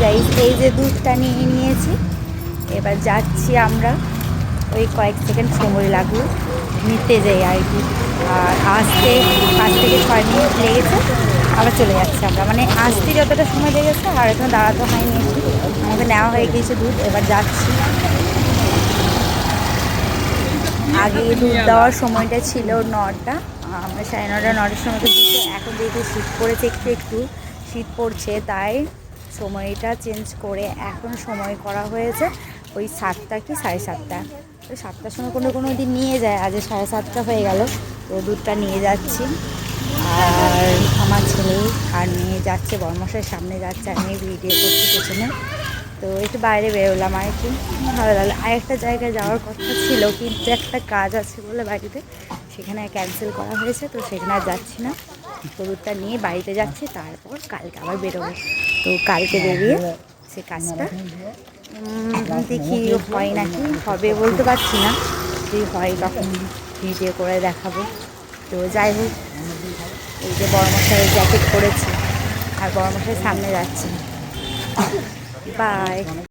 Guys, এই যে দুধটা নিয়ে নিয়েছি, এবার যাচ্ছি আমরা। ওই কয়েক সেকেন্ড সময় লাগলো নিতে যাই আর কি। আর আসতে 5 থেকে 6 মিনিট লেগেছে, আবার চলে যাচ্ছি আমরা। মানে আসতে যতটা সময় লেগেছে আর এখানে দাঁড়াতে হয়নি। আমাদের নেওয়া হয়ে গিয়েছে দুধ, এবার যাচ্ছি। আগে দুধ দেওয়ার সময়টা ছিল 9টা, আমরা 9:30-9টার সময় তো দিতে। এখন যেহেতু শীত পড়েছে, একটু একটু শীত পড়ছে, তাই সময়টা চেঞ্জ করে এখন সময় করা হয়েছে ওই 7টা কি 7:30। ওই 7টার সময় কোনো কোনো দিন নিয়ে যায়, আজ 7:30 হয়ে গেল। তো দুধটা নিয়ে যাচ্ছি, আর আমার ছেলে আর নিয়ে যাচ্ছে, বড়মশাইয়ের সামনে যাচ্ছে, আমি ভিডিও করছি পেছনে। তো একটু বাইরে বেরোলাম আর কি, ভালো লাগলো। আরেকটা জায়গায় যাওয়ার কথা ছিল, কিন্তু একটা কাজ আছে বলে বাড়িতে, সেখানে ক্যান্সেল করা হয়েছে, তো সেখানে আর যাচ্ছি না। তো দুধটা নিয়ে বাড়িতে যাচ্ছি, তারপর কালকে আবার বেরোবো। তো কালকে বেরিয়ে সে কাজটা দেখি হয় নাকি, হবে বলতে পারছি না। যদি হয় তখন ভিডিও করে দেখাবো। তো যাই হোক, এই যে বড়মশাইয়ের জ্যাকেট পরেছি আর বড়মশাইয়ের সামনে যাচ্ছি। বাই।